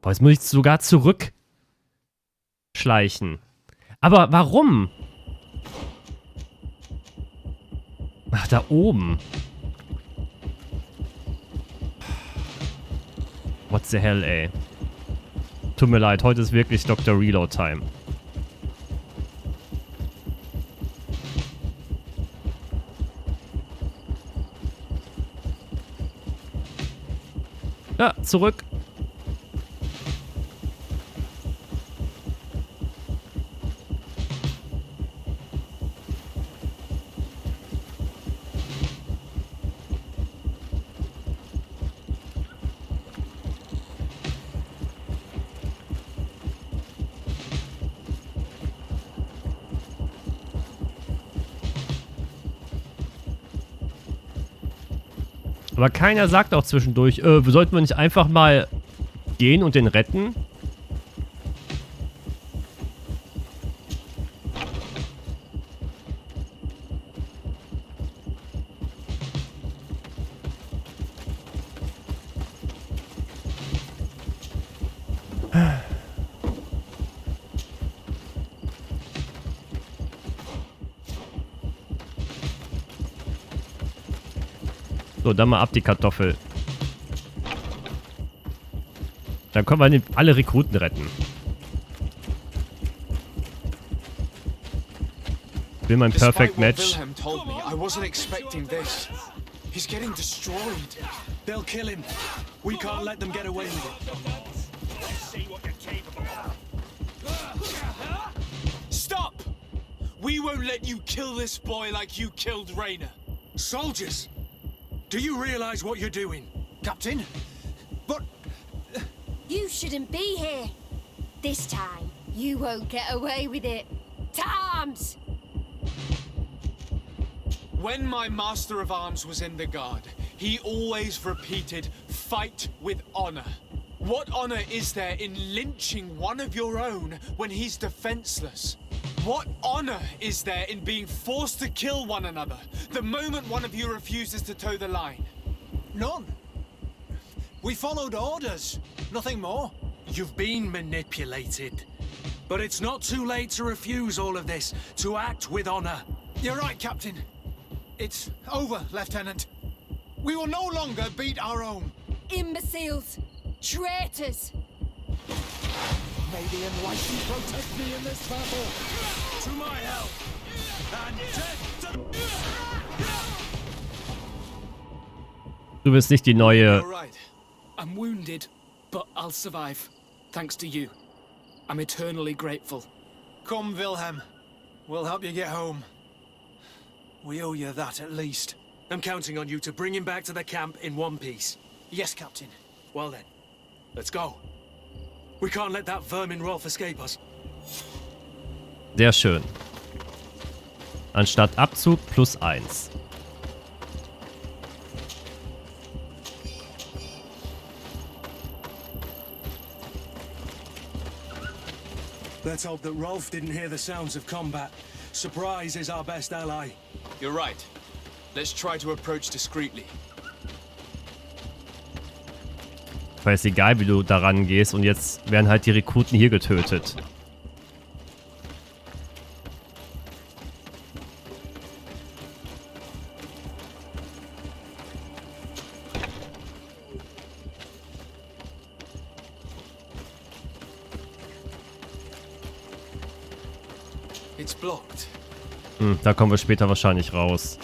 Boah, jetzt muss ich sogar zurückschleichen. Aber warum? Ach, da oben. What the hell, ey. Tut mir leid, heute ist wirklich Dr. Reload Time. Ja, zurück. Aber keiner sagt auch zwischendurch, sollten wir nicht einfach mal gehen und den retten? So, dann mal ab die Kartoffel. Dann können wir alle Rekruten retten. Will mein Perfect Match. He's getting destroyed. They'll kill him. We can't let them get away with it. Stop! We won't let you kill this boy like you killed Rainer. Soldiers! Do you realize what you're doing? Captain? But... You shouldn't be here. This time, you won't get away with it. To arms! When my Master of Arms was in the Guard, he always repeated, fight with honor. What honor is there in lynching one of your own when he's defenseless? What honor is there in being forced to kill one another the moment one of you refuses to toe the line? None. We followed orders, nothing more. You've been manipulated. But it's not too late to refuse all of this, to act with honor. You're right, Captain. It's over, Lieutenant. We will no longer beat our own. Imbeciles! Traitors! May the Enlightened protect me in this battle. To my help. And death to... Du bist nicht die neue... You're right. I'm wounded, but I'll survive. Thanks to you. I'm eternally grateful. Come, Wilhelm. We'll help you get home. We owe you that at least. I'm counting on you to bring him back to the camp in one piece. Yes, Captain. Well then, let's go. We can't let that vermin Rolf escape us. Sehr schön. Anstatt Abzug +1. Let's hope that Rolf didn't hear the sounds of combat. Surprise is our best ally. You're right. Let's try to approach discreetly. Weil es egal, wie du daran gehst und jetzt werden halt die Rekruten hier getötet. It's blocked. Da kommen wir später wahrscheinlich raus.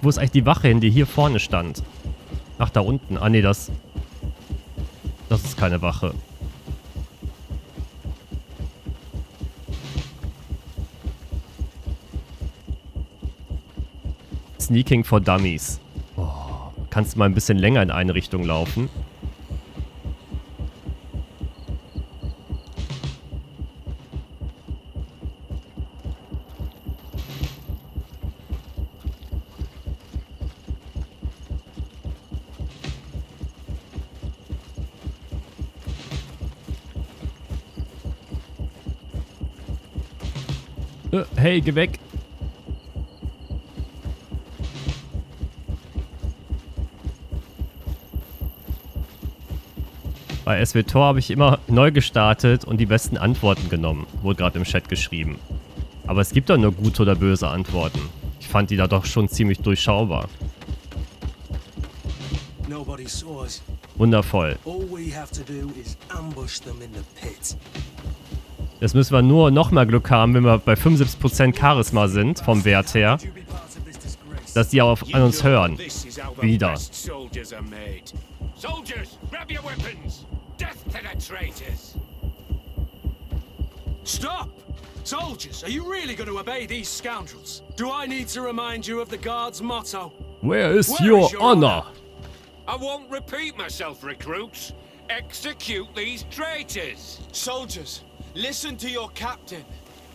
Wo ist eigentlich die Wache hin, die hier vorne stand? Ach, da unten. Ah, nee, das ist keine Wache. Sneaking for Dummies. Oh, kannst du mal ein bisschen länger in eine Richtung laufen? Hey, geh weg. Bei SWTOR habe ich immer neu gestartet und die besten Antworten genommen. Wurde gerade im Chat geschrieben. Aber es gibt doch nur gute oder böse Antworten. Ich fand die da doch schon ziemlich durchschaubar. Wundervoll. Jetzt müssen wir nur noch mehr Glück haben, wenn wir bei 75% Charisma sind, vom Wert her, dass die auch an uns hören. Wieder. Soldiers, grab your weapons! Death to the traitors! Stop! Soldiers, are you really going to obey these scoundrels? Do I need to remind you of the Guard's motto? Where is your honor? I won't repeat myself, recruits. Execute these traitors! Soldiers, listen to your captain.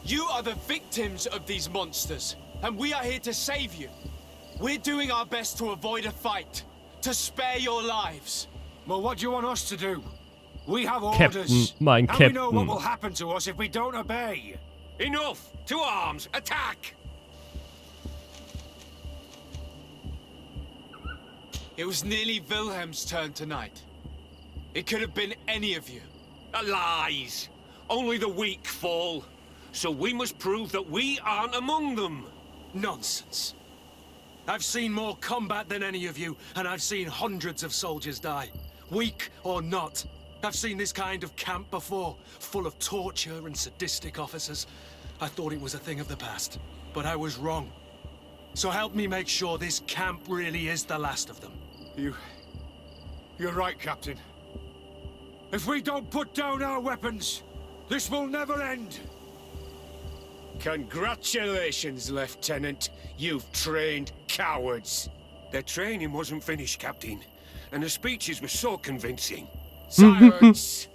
You are the victims of these monsters, and we are here to save you. We're doing our best to avoid a fight. To spare your lives. Well, what do you want us to do? We have orders. Captain, mein and we know what Captain. will happen to us if we don't obey. Enough! To arms! Attack! It was nearly Wilhelm's turn tonight. It could have been any of you. Lies! Only the weak fall. So we must prove that we aren't among them. Nonsense. I've seen more combat than any of you, and I've seen hundreds of soldiers die. Weak or not. I've seen this kind of camp before, full of torture and sadistic officers. I thought it was a thing of the past, but I was wrong. So help me make sure this camp really is the last of them. You're right, Captain. If we don't put down our weapons, this will never end. Congratulations, Lieutenant. You've trained cowards. Their training wasn't finished, Captain. And the speeches were so convincing. Silence!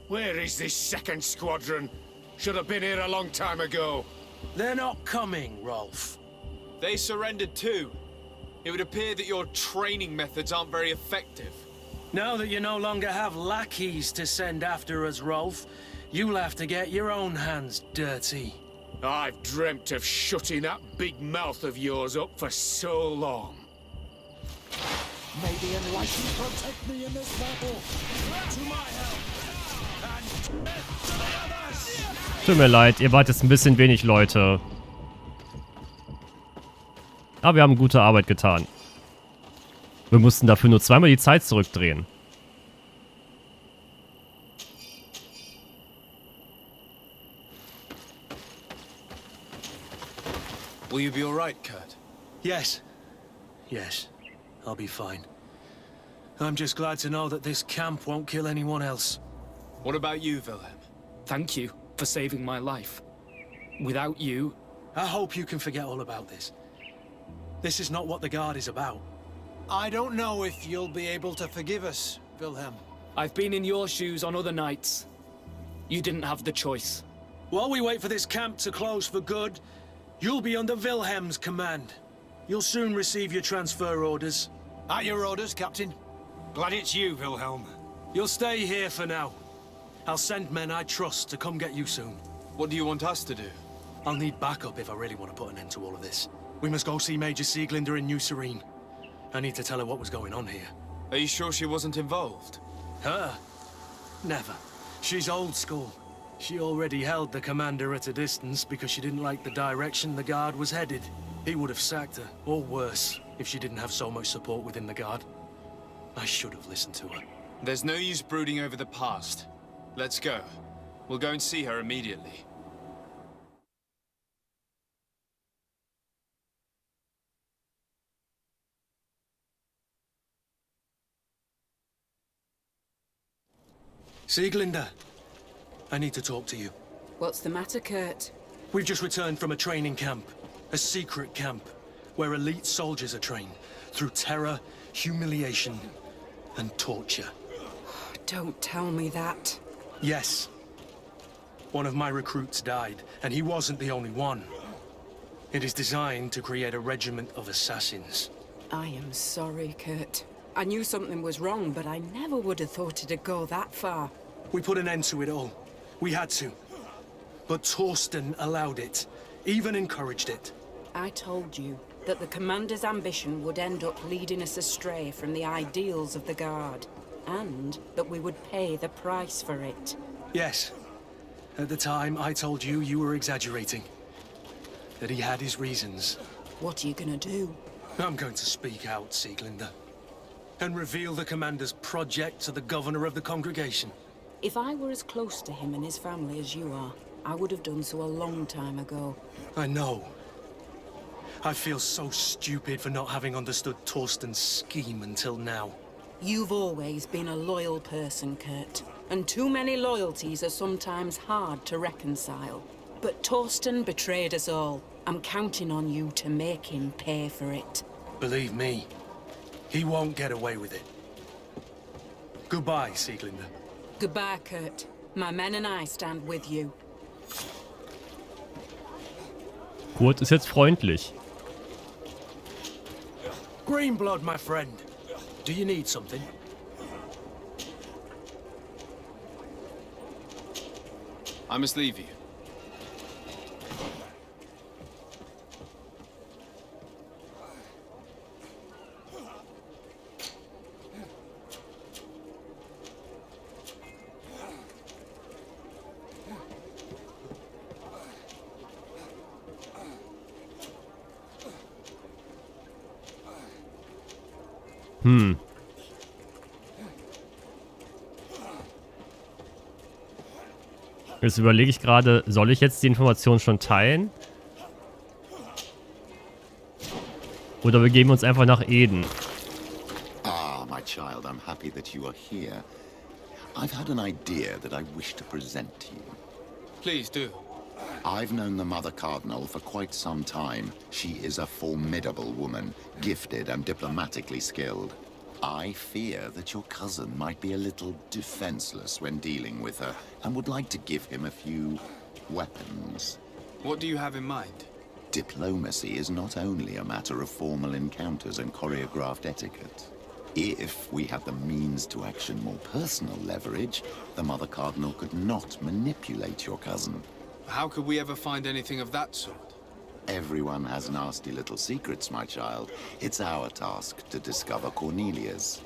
Where is this second squadron? Should have been here a long time ago. They're not coming, Rolf. They surrendered too. It would appear that your training methods aren't very effective. Now that you no longer have lackeys to send after us, Rolf, you'll have to get your own hands dirty. I've dreamt of shutting that big mouth of yours up for so long. May the Enlightened protect me in this battle. To my help! And death to the others! Tut mir leid, ihr wart jetzt ein bisschen wenig Leute. Aber wir haben gute Arbeit getan. Wir mussten dafür nur zweimal die Zeit zurückdrehen. Will you be alright, Kurt? Yes. Yes. I'll be fine. I'm just glad to know that this camp won't kill anyone else. What about you, Wilhelm? Thank you for saving my life. Without you... I hope you can forget all about this. This is not what the Guard is about. I don't know if you'll be able to forgive us, Wilhelm. I've been in your shoes on other nights. You didn't have the choice. While we wait for this camp to close for good, you'll be under Wilhelm's command. You'll soon receive your transfer orders. At your orders, Captain. Glad it's you, Wilhelm. You'll stay here for now. I'll send men I trust to come get you soon. What do you want us to do? I'll need backup if I really want to put an end to all of this. We must go see Major Sieglinder in New Serene. I need to tell her what was going on here. Are you sure she wasn't involved? Her? Never. She's old school. She already held the commander at a distance because she didn't like the direction the Guard was headed. He would have sacked her, or worse, if she didn't have so much support within the Guard. I should have listened to her. There's no use brooding over the past. Let's go. We'll go and see her immediately. Sieglinder, I need to talk to you. What's the matter, Kurt? We've just returned from a training camp. A secret camp, where elite soldiers are trained through terror, humiliation, and torture. Don't tell me that. Yes. One of my recruits died, and he wasn't the only one. It is designed to create a regiment of assassins. I am sorry, Kurt. I knew something was wrong, but I never would have thought it'd go that far. We put an end to it all. We had to. But Torsten allowed it. even encouraged it. I told you that the commander's ambition would end up leading us astray from the ideals of the Guard, and that we would pay the price for it. Yes. At the time, I told you you were exaggerating. That he had his reasons. What are you gonna do? I'm going to speak out, Sieglinde, and reveal the commander's project to the governor of the congregation. If I were as close to him and his family as you are, I would have done so a long time ago. I know. I feel so stupid for not having understood Torsten's scheme until now. You've always been a loyal person, Kurt, and too many loyalties are sometimes hard to reconcile. But Torsten betrayed us all. I'm counting on you to make him pay for it. Believe me, he won't get away with it. Goodbye, Sieglinde. Goodbye, Kurt. My men and I stand with you. Kurt ist jetzt freundlich. Greenblood, my friend. Do you need something? I must leave you. Jetzt überlege ich gerade, soll ich jetzt die Information schon teilen? Oder begeben wir uns einfach nach Eden? Ah, my child, I'm happy that you are here. I've had an idea that I wish to present to you. Please do. I've known the Mother Cardinal for quite some time. She is a formidable woman, gifted and diplomatically skilled. I fear that your cousin might be a little defenseless when dealing with her, and would like to give him a few weapons. What do you have in mind? Diplomacy is not only a matter of formal encounters and choreographed etiquette. If we had the means to action more personal leverage, the Mother Cardinal could not manipulate your cousin. How could we ever find anything of that sort? Everyone has nasty little secrets, my child. It's our task to discover Cornelia's.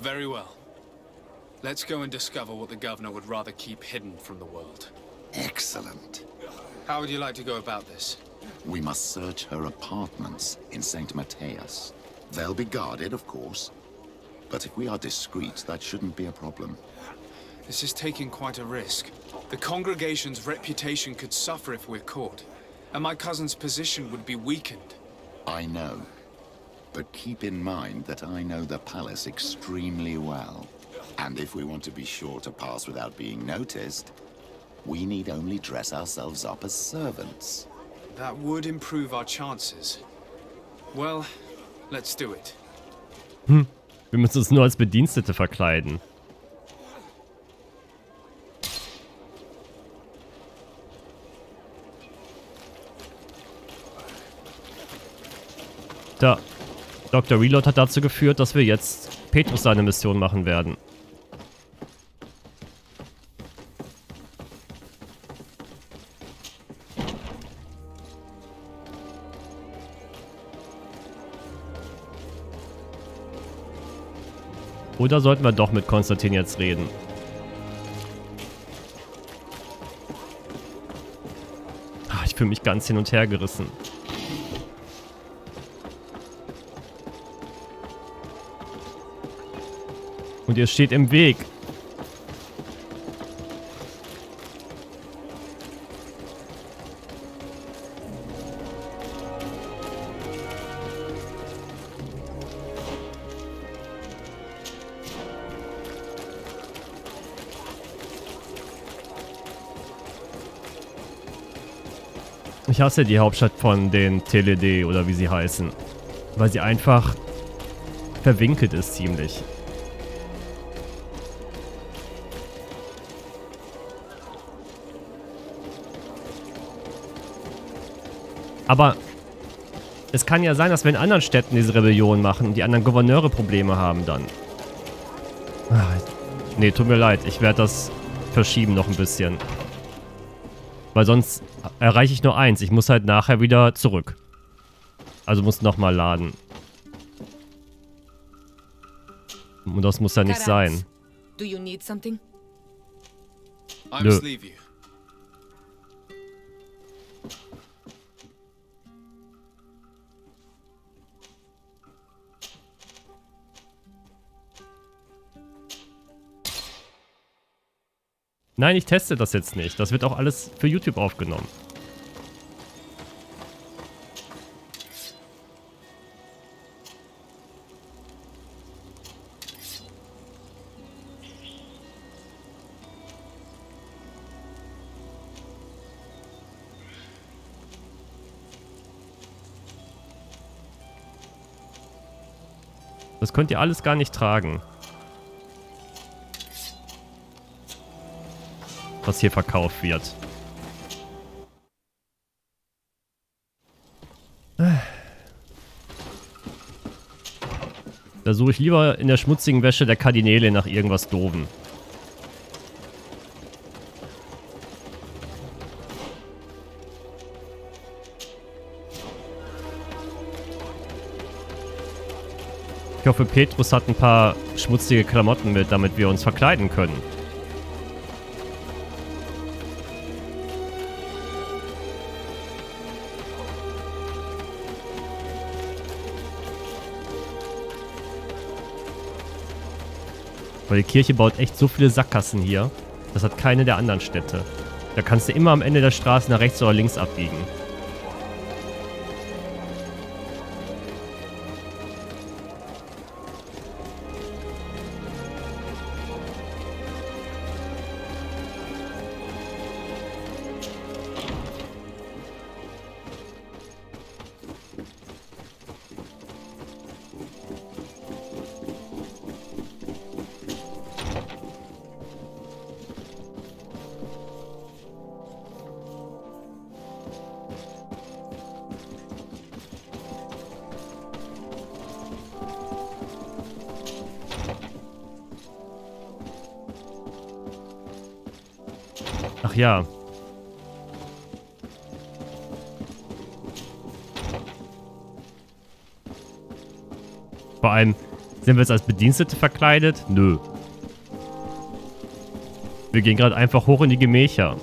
Very well. Let's go and discover what the governor would rather keep hidden from the world. Excellent. How would you like to go about this? We must search her apartments in St. Matthias. They'll be guarded, of course. But if we are discreet, that shouldn't be a problem. This is taking quite a risk. The congregation's reputation could suffer if we're caught, and my cousin's position would be weakened. I know. But keep in mind that I know the palace extremely well. And if we want to be sure to pass without being noticed, we need only dress ourselves up as servants. That would improve our chances. Well, let's do it. Wir müssen uns nur als Bedienstete verkleiden. Da. Dr. Reload hat dazu geführt, dass wir jetzt Petrus seine Mission machen werden. Oder sollten wir doch mit Konstantin jetzt reden? Ich fühle mich ganz hin und her gerissen. Und ihr steht im Weg. Ich hasse die Hauptstadt von den TLD oder wie sie heißen. Weil sie einfach verwinkelt ist ziemlich. Aber es kann ja sein, dass wir in anderen Städten diese Rebellion machen und die anderen Gouverneure Probleme haben dann. Nee, tut mir leid. Ich werde das verschieben noch ein bisschen. Weil sonst erreiche ich nur eins. Ich muss halt nachher wieder zurück. Also muss nochmal laden. Und das muss ja nicht sein. Do you need something? I must leave you. Nein, ich teste das jetzt nicht. Das wird auch alles für YouTube aufgenommen. Das könnt ihr alles gar nicht tragen. Was hier verkauft wird. Da suche ich lieber in der schmutzigen Wäsche der Kardinäle nach irgendwas Doofen. Ich hoffe, Petrus hat ein paar schmutzige Klamotten mit, damit wir uns verkleiden können. Weil die Kirche baut echt so viele Sackgassen hier. Das hat keine der anderen Städte. Da kannst du immer am Ende der Straße nach rechts oder links abbiegen. Ach ja. Vor allem, sind wir jetzt als Bedienstete verkleidet? Nö. Wir gehen gerade einfach hoch in die Gemächer.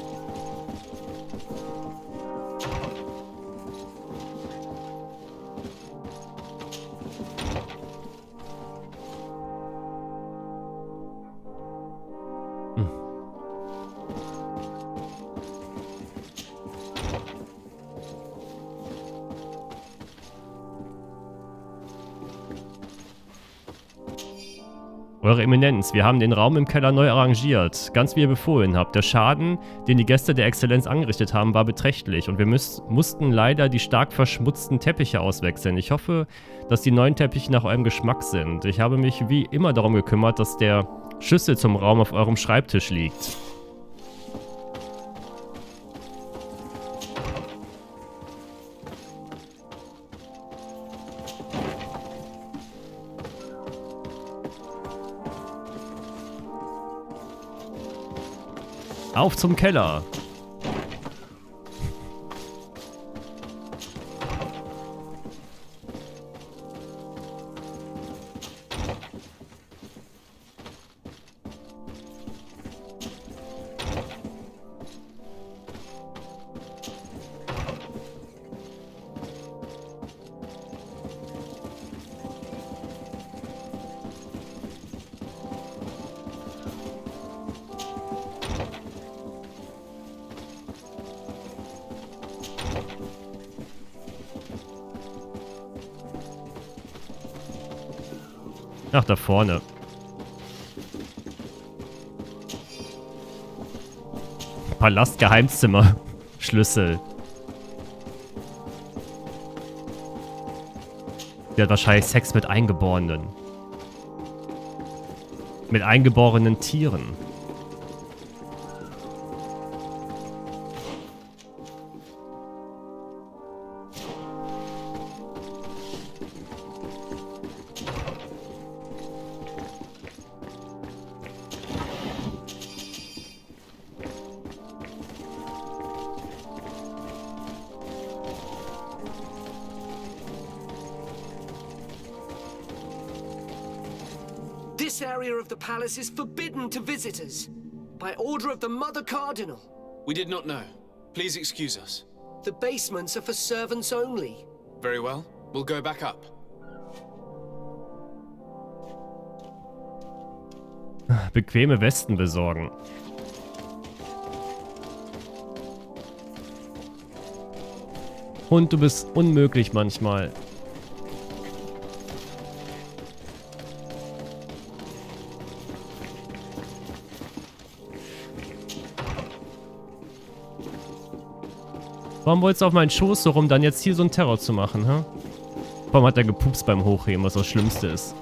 Eure Eminenz, wir haben den Raum im Keller neu arrangiert, ganz wie ihr befohlen habt. Der Schaden, den die Gäste der Exzellenz angerichtet haben, war beträchtlich und wir mussten leider die stark verschmutzten Teppiche auswechseln. Ich hoffe, dass die neuen Teppiche nach eurem Geschmack sind. Ich habe mich wie immer darum gekümmert, dass der Schlüssel zum Raum auf eurem Schreibtisch liegt. Auf zum Keller! Ach, da vorne. Palastgeheimzimmer. Schlüssel. Der hat wahrscheinlich Sex mit Eingeborenen. Mit eingeborenen Tieren. This area of the palace is forbidden to visitors. By order of the Mother Cardinal. We did not know. Please excuse us. The basements are for servants only. Very well. We'll go back up. Bequeme Westen besorgen. Und du bist unmöglich manchmal. Warum wolltest du auf meinen Schoß so rum, dann jetzt hier so einen Terror zu machen, hä? Warum hat er gepupst beim Hochheben, was das Schlimmste ist?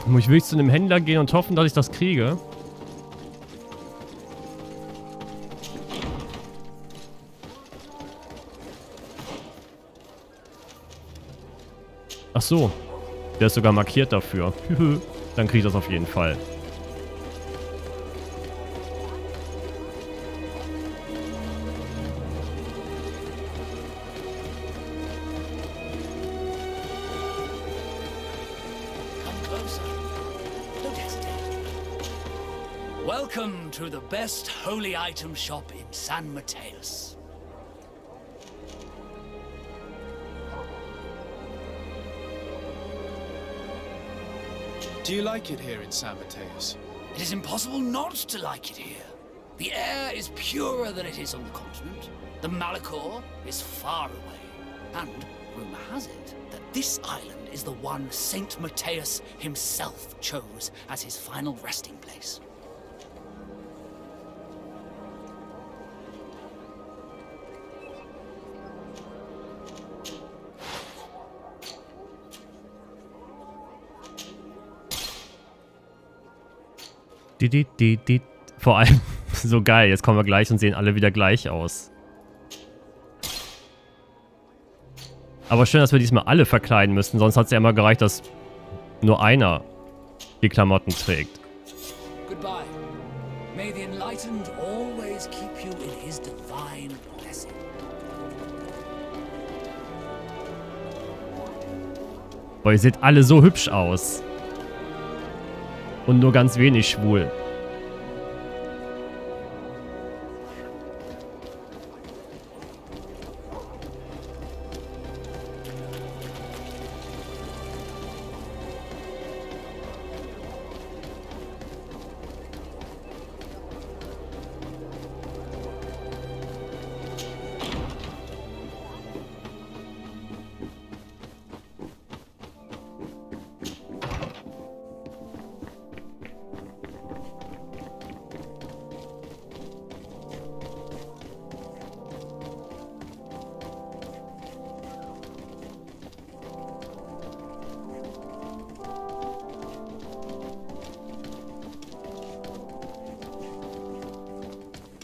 Muss ich wirklich zu einem Händler gehen und hoffen, dass ich das kriege? Ach so. Der ist sogar markiert dafür. Dann kriege ich das auf jeden Fall. Welcome to the best holy item shop in San Mateus. Do you like it here in San Mateus? It is impossible not to like it here. The air is purer than it is on the continent. The Malachor is far away. And rumor has it that this island is the one Saint Mateus himself chose as his final resting place. Vor allem so geil. Jetzt kommen wir gleich und sehen alle wieder gleich aus. Aber schön, dass wir diesmal alle verkleiden müssen. Sonst hat es ja immer gereicht, dass nur einer die Klamotten trägt. Goodbye. May the enlightened always keep you in his divine blessing. Boah, ihr seht alle so hübsch aus. Und nur ganz wenig schwul.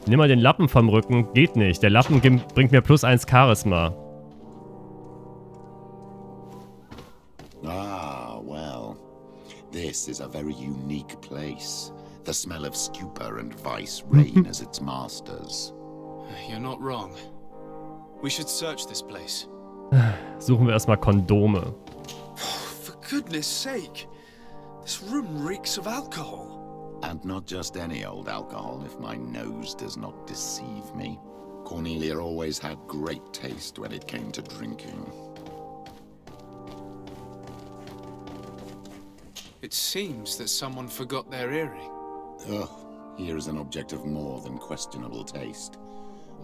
Nimm mal den Lappen vom Rücken. Geht nicht. Der Lappen bringt mir +1 Charisma. Ah, well. This is a very unique place. The smell of stupor and vice reign as its masters. You're not wrong. We should search this place. Suchen wir erstmal Kondome. For goodness sake. This room reeks of alcohol. And not just any old alcohol, if my nose does not deceive me. Cornelia always had great taste when it came to drinking. It seems that someone forgot their earring. Ugh, here is an object of more than questionable taste.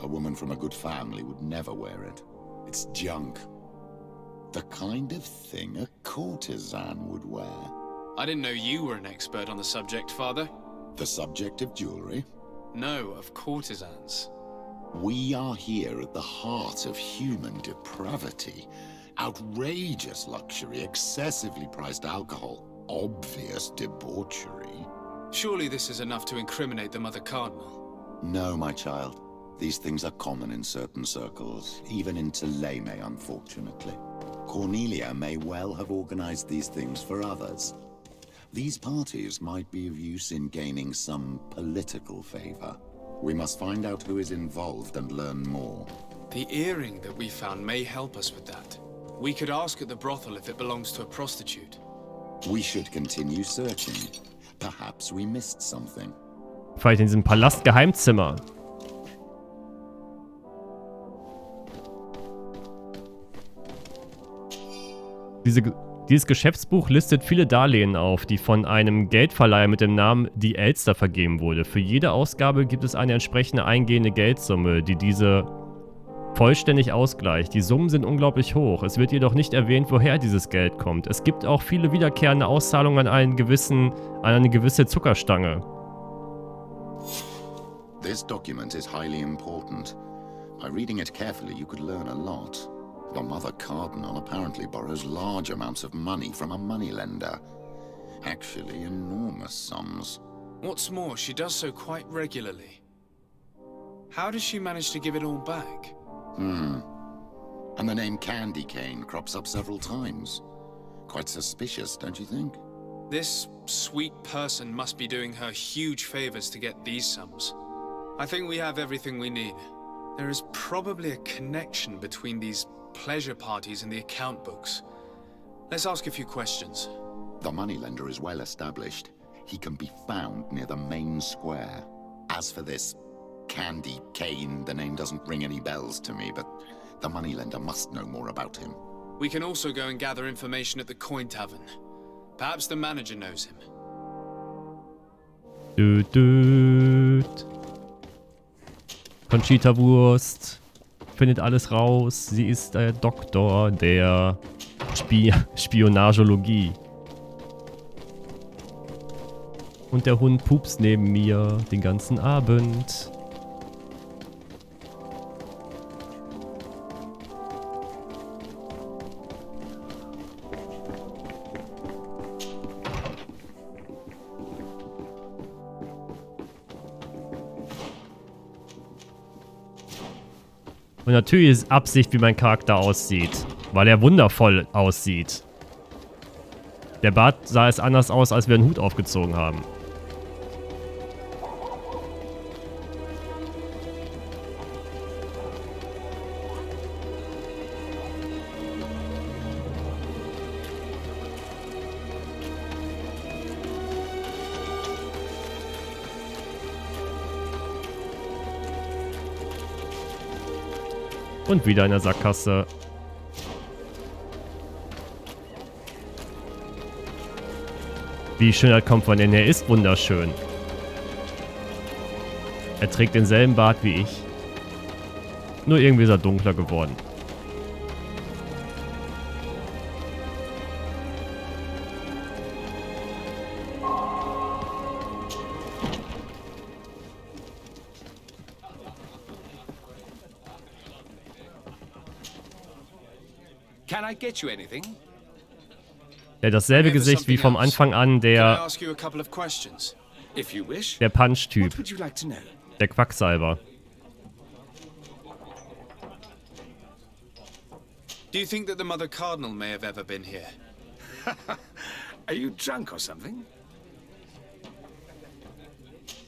A woman from a good family would never wear it. It's junk. The kind of thing a courtesan would wear. I didn't know you were an expert on the subject, Father. The subject of jewelry? No, of courtesans. We are here at the heart of human depravity. Outrageous luxury, excessively priced alcohol, obvious debauchery. Surely this is enough to incriminate the Mother Cardinal. No, my child. These things are common in certain circles, even in Teleme, unfortunately. Cornelia may well have organized these things for others. These parties might be of use in gaining some political favor. We must find out who is involved and learn more. The earring that we found may help us with that. We could ask at the brothel if it belongs to a prostitute. We should continue searching. Perhaps we missed something. Vielleicht in diesem Palast-Geheimzimmer. Dieses Geschäftsbuch listet viele Darlehen auf, die von einem Geldverleiher mit dem Namen Die Elster vergeben wurde. Für jede Ausgabe gibt es eine entsprechende eingehende Geldsumme, die diese vollständig ausgleicht. Die Summen sind unglaublich hoch. Es wird jedoch nicht erwähnt, woher dieses Geld kommt. Es gibt auch viele wiederkehrende Auszahlungen an eine gewisse Zuckerstange. This document is highly important. By reading it carefully, you could learn a lot. The Mother Cardinal apparently borrows large amounts of money from a moneylender. Actually, enormous sums. What's more, she does so quite regularly. How does she manage to give it all back? And the name Candy Cane crops up several times. Quite suspicious, don't you think? This sweet person must be doing her huge favors to get these sums. I think we have everything we need. There is probably a connection between these pleasure parties and the account books. Let's ask a few questions. The moneylender is well established. He can be found near the main square. As for this Candy Cane, the name doesn't ring any bells to me, but the moneylender must know more about him. We can also go and gather information at the Coin Tavern. Perhaps the manager knows him. Conchita Wurst findet alles raus. Sie ist der Doktor der Spionagologie. Und der Hund pupst neben mir den ganzen Abend. Und natürlich ist Absicht, wie mein Charakter aussieht. Weil er wundervoll aussieht. Der Bart sah es anders aus, als wir einen Hut aufgezogen haben. Und wieder in der Sackgasse. Wie schön das kommt von denen. Er ist wunderschön. Er trägt denselben Bart wie ich. Nur irgendwie ist er dunkler geworden. Can I get you anything? Der hat dasselbe Gesicht wie vom Anfang an der Punch-Typ. Der Quacksalber. Do you think that the Mother Cardinal may have ever been here? Are you drunk or something?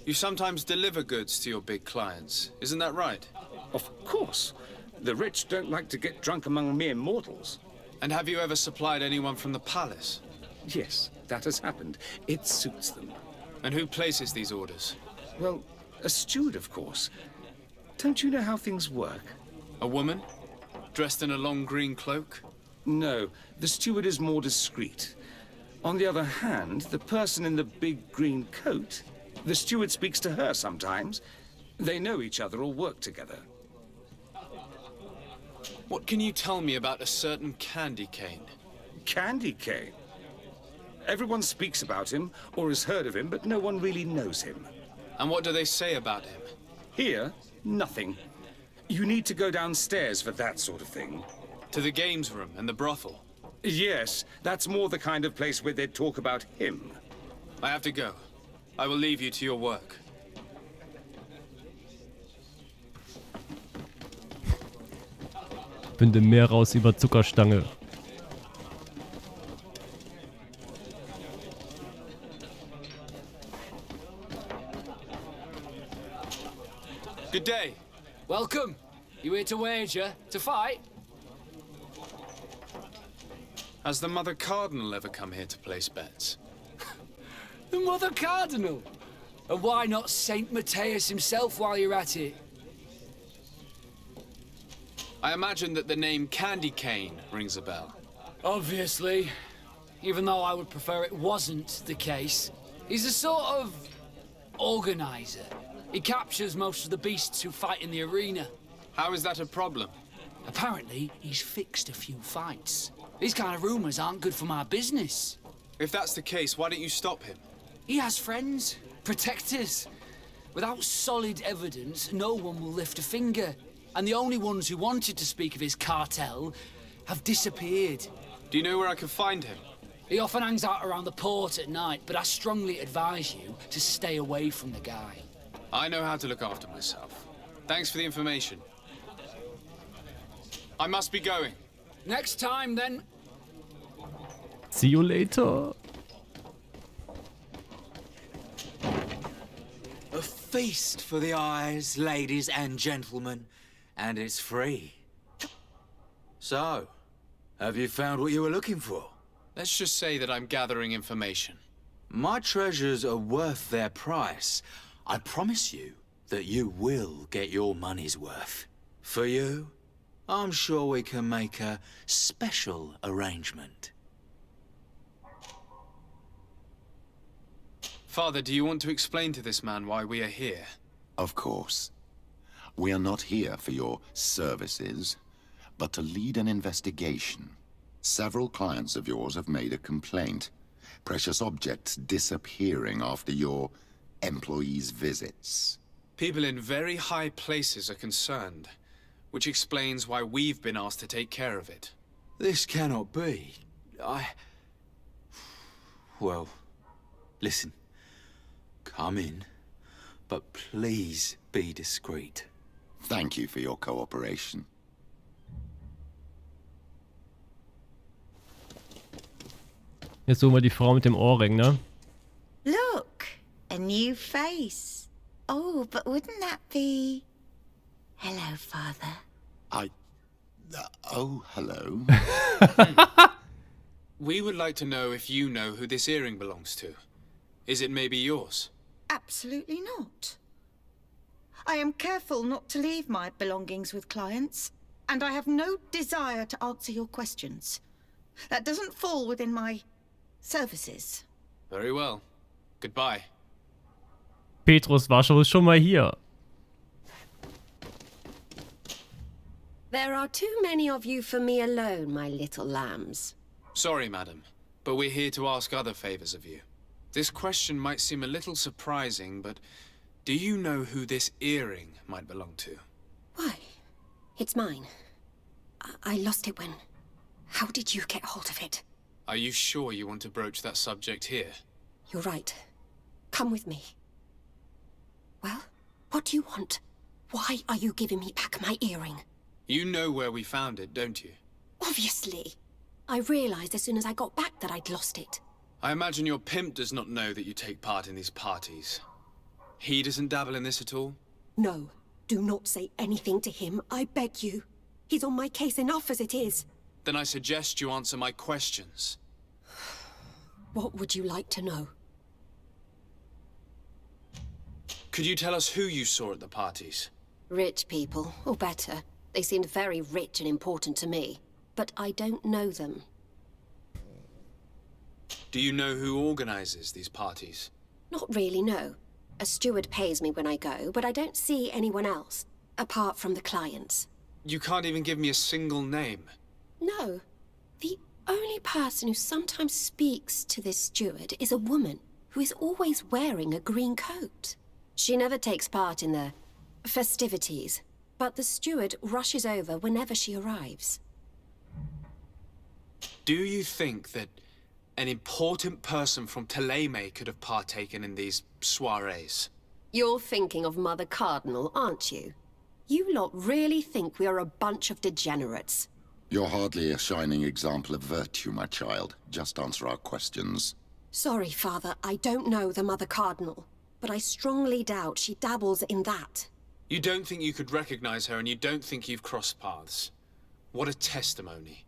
You sometimes deliver goods to your big clients, isn't that right? Of course. The rich don't like to get drunk among mere mortals. And have you ever supplied anyone from the palace? Yes, that has happened. It suits them. And who places these orders? Well, a steward, of course. Don't you know how things work? A woman? Dressed in a long green cloak? No, the steward is more discreet. On the other hand, the person in the big green coat, the steward speaks to her sometimes. They know each other or work together. What can you tell me about a certain Candy Cane? Candy Cane? Everyone speaks about him or has heard of him, but no one really knows him. And what do they say about him? Here, nothing. You need to go downstairs for that sort of thing. To the games room and the brothel? Yes, that's more the kind of place where they'd talk about him. I have to go. I will leave you to your work. Finde mehr raus über Zuckerstange. Good day. Welcome. You here to wager? To fight? Has the Mother Cardinal ever come here to place bets? The Mother Cardinal? And why not Saint Matthias himself while you're at it? I imagine that the name Candy Cane rings a bell. Obviously. Even though I would prefer it wasn't the case. He's a sort of organizer. He captures most of the beasts who fight in the arena. How is that a problem? Apparently, he's fixed a few fights. These kind of rumors aren't good for my business. If that's the case, why don't you stop him? He has friends, protectors. Without solid evidence, no one will lift a finger. And the only ones who wanted to speak of his cartel have disappeared. Do you know where I can find him? He often hangs out around the port at night, but I strongly advise you to stay away from the guy. I know how to look after myself. Thanks for the information. I must be going. Next time, then. See you later. A feast for the eyes, ladies and gentlemen, and it's free. So, have you found what you were looking for? Let's just say that I'm gathering information. My treasures are worth their price. I promise you that you will get your money's worth. For you, I'm sure we can make a special arrangement. Father, do you want to explain to this man why we are here? Of course. We are not here for your services, but to lead an investigation. Several clients of yours have made a complaint. Precious objects disappearing after your employees' visits. People in very high places are concerned, which explains why we've been asked to take care of it. This cannot be. Well, listen. Come in, but please be discreet. Thank you for your cooperation. Jetzt suchen wir die Frau mit dem Ohrring, ne? Look, a new face. Oh, but wouldn't that be... Hello, Father. Oh, hello. We would like to know if you know who this earring belongs to. Is it maybe yours? Absolutely not. I am careful not to leave my belongings with clients, and I have no desire to answer your questions. That doesn't fall within my services. Very well. Goodbye. Petrus war schon mal hier. There are too many of you for me alone, my little lambs. Sorry, madam, but we're here to ask other favors of you. This question might seem a little surprising, but do you know who this earring might belong to? Why? It's mine. I lost it when... How did you get hold of it? Are you sure you want to broach that subject here? You're right. Come with me. Well, what do you want? Why are you giving me back my earring? You know where we found it, don't you? Obviously. I realized as soon as I got back that I'd lost it. I imagine your pimp does not know that you take part in these parties. He doesn't dabble in this at all? No. Do not say anything to him, I beg you. He's on my case enough as it is. Then I suggest you answer my questions. What would you like to know? Could you tell us who you saw at the parties? Rich people, or better. They seemed very rich and important to me. But I don't know them. Do you know who organizes these parties? Not really, no. A steward pays me when I go, but I don't see anyone else, apart from the clients. You can't even give me a single name. No. The only person who sometimes speaks to this steward is a woman who is always wearing a green coat. She never takes part in the festivities, but the steward rushes over whenever she arrives. Do you think that an important person from Thélème could have partaken in these soirees? You're thinking of Mother Cardinal, aren't you? You lot really think we are a bunch of degenerates. You're hardly a shining example of virtue, my child. Just answer our questions. Sorry, Father, I don't know the Mother Cardinal, but I strongly doubt she dabbles in that. You don't think you could recognize her, and you don't think you've crossed paths. What a testimony.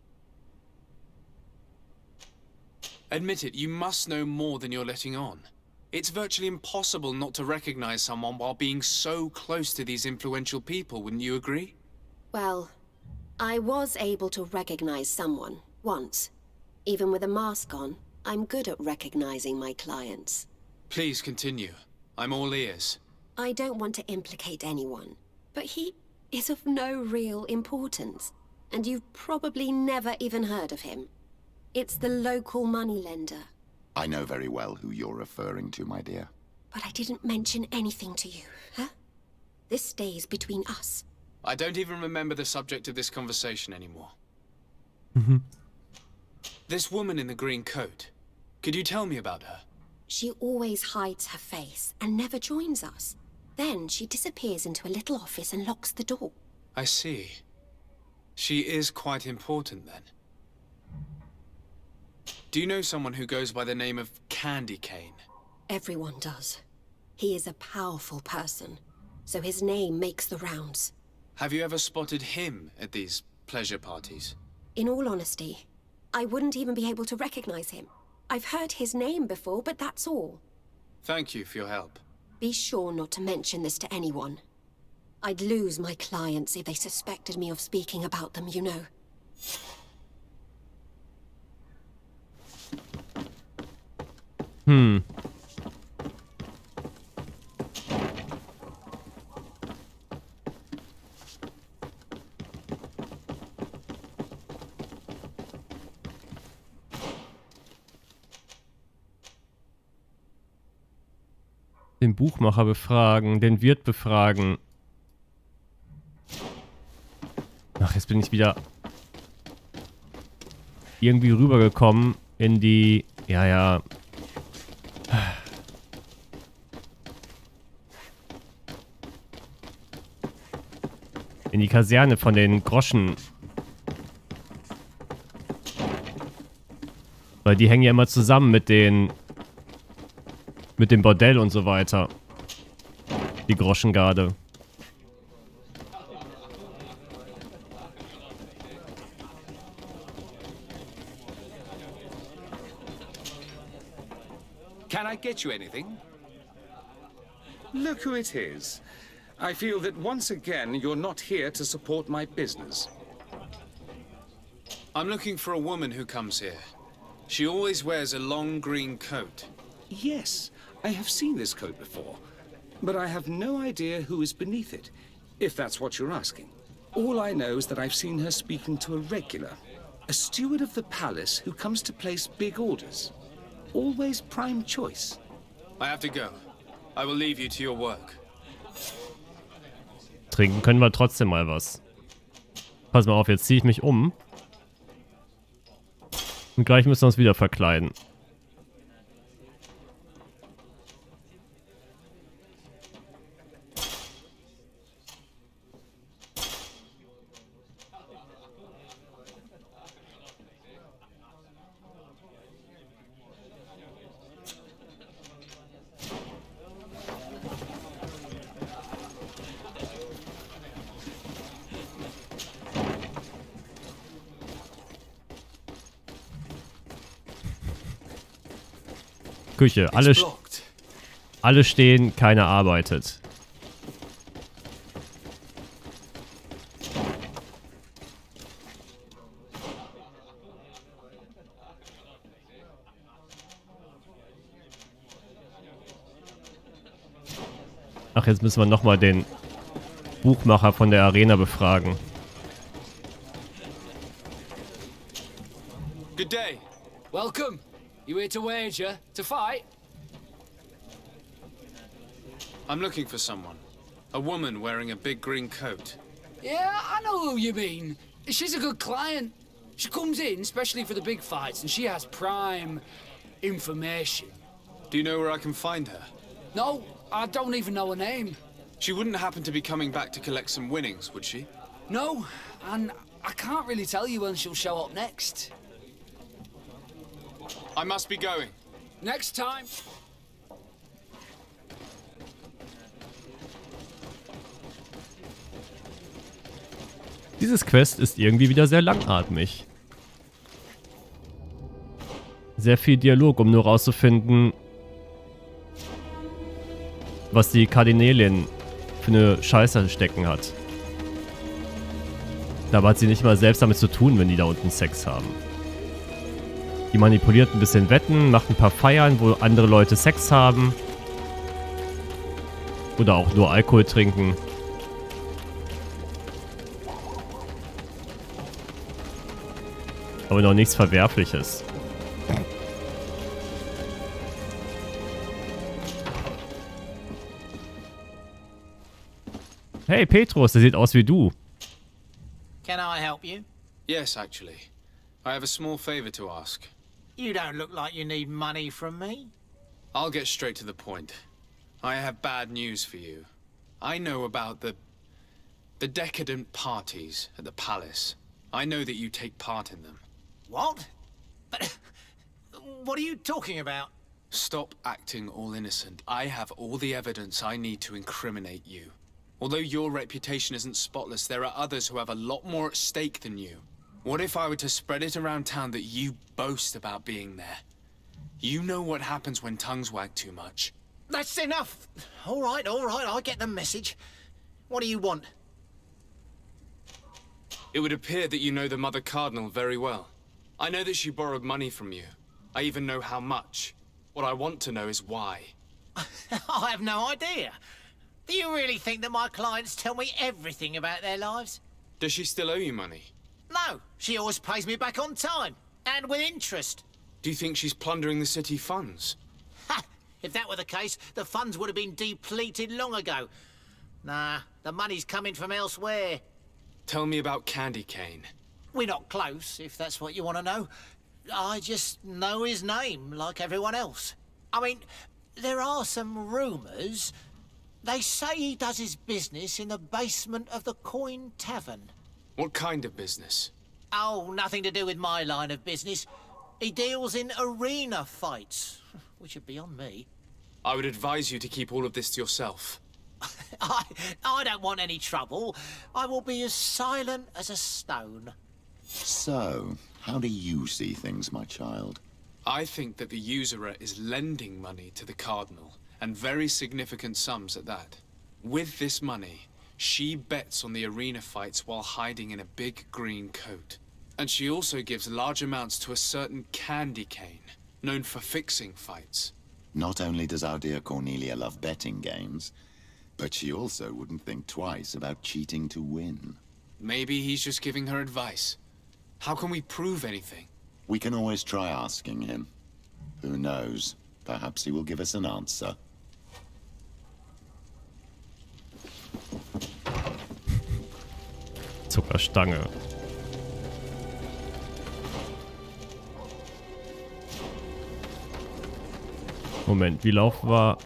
Admit it, you must know more than you're letting on. It's virtually impossible not to recognize someone while being so close to these influential people, wouldn't you agree? Well, I was able to recognize someone, once. Even with a mask on, I'm good at recognizing my clients. Please continue. I'm all ears. I don't want to implicate anyone, but he is of no real importance, and you've probably never even heard of him. It's the local moneylender. I know very well who you're referring to, my dear. But I didn't mention anything to you, huh? This stays between us. I don't even remember the subject of this conversation anymore. This woman in the green coat, could you tell me about her? She always hides her face and never joins us. Then she disappears into a little office and locks the door. I see. She is quite important then. Do you know someone who goes by the name of Candy Cane? Everyone does. He is a powerful person, so his name makes the rounds. Have you ever spotted him at these pleasure parties? In all honesty, I wouldn't even be able to recognize him. I've heard his name before, but that's all. Thank you for your help. Be sure not to mention this to anyone. I'd lose my clients if they suspected me of speaking about them, you know. Den Buchmacher befragen, den Wirt befragen. Ach, jetzt bin ich wieder irgendwie rübergekommen in die... Ja. In die Kaserne von den Groschen. Weil die hängen ja immer zusammen mit dem Bordell und so weiter. Die Groschengarde. Can I get you anything? Look who it is. I feel that once again you're not here to support my business. I'm looking for a woman who comes here. She always wears a long green coat. Yes, I have seen this coat before, but I have no idea who is beneath it, if that's what you're asking. All I know is that I've seen her speaking to a regular, a steward of the palace who comes to place big orders. Always prime choice. I have to go. I will leave you to your work. Trinken können wir trotzdem mal was. Pass mal auf, jetzt ziehe ich mich um. Und gleich müssen wir uns wieder verkleiden. Küche. Alle stehen, keiner arbeitet. Ach, jetzt müssen wir nochmal den Buchmacher von der Arena befragen. Good day. Welcome. You here to wager? To fight? I'm looking for someone. A woman wearing a big green coat. Yeah, I know who you mean. She's a good client. She comes in especially for the big fights, and she has prime information. Do you know where I can find her? No, I don't even know her name. She wouldn't happen to be coming back to collect some winnings, would she? No, and I can't really tell you when she'll show up next. I must be going. Next time. Dieses Quest ist irgendwie wieder sehr langatmig. Sehr viel Dialog, um nur rauszufinden, was die Kardinälin für eine Scheiße stecken hat. Dabei hat sie nicht mal selbst damit zu tun, wenn die da unten Sex haben. Die manipuliert ein bisschen Wetten, macht ein paar Feiern, wo andere Leute Sex haben. Oder auch nur Alkohol trinken. Aber noch nichts Verwerfliches. Hey Petrus, der sieht aus wie du. Can I help you? Yes, actually. I have a small favor to ask. You don't look like you need money from me. I'll get straight to the point. I have bad news for you. I know about the decadent parties at the palace. I know that you take part in them. What? But what are you talking about? Stop acting all innocent. I have all the evidence I need to incriminate you. Although your reputation isn't spotless, there are others who have a lot more at stake than you. What if I were to spread it around town that you boast about being there? You know what happens when tongues wag too much. That's enough. All right, I get the message. What do you want? It would appear that you know the Mother Cardinal very well. I know that she borrowed money from you. I even know how much. What I want to know is why. I have no idea. Do you really think that my clients tell me everything about their lives? Does she still owe you money? No, she always pays me back on time, and with interest. Do you think she's plundering the city funds? Ha! If that were the case, the funds would have been depleted long ago. Nah, the money's coming from elsewhere. Tell me about Candy Cane. We're not close, if that's what you want to know. I just know his name, like everyone else. I mean, there are some rumours. They say he does his business in the basement of the Coin Tavern. What kind of business? Oh, nothing to do with my line of business. He deals in arena fights, which would be on me. I would advise you to keep all of this to yourself. I don't want any trouble. I will be as silent as a stone. So, how do you see things, my child? I think that the usurer is lending money to the Cardinal, and very significant sums at that. With this money, she bets on the arena fights while hiding in a big green coat. And she also gives large amounts to a certain Candy Cane, known for fixing fights. Not only does our dear Cornelia love betting games, but she also wouldn't think twice about cheating to win. Maybe he's just giving her advice. How can we prove anything? We can always try asking him. Who knows? Perhaps he will give us an answer. Zuckerstange. Moment, wie laufen wir?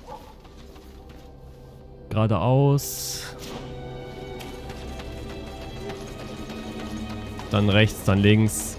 Geradeaus. Dann rechts, dann links.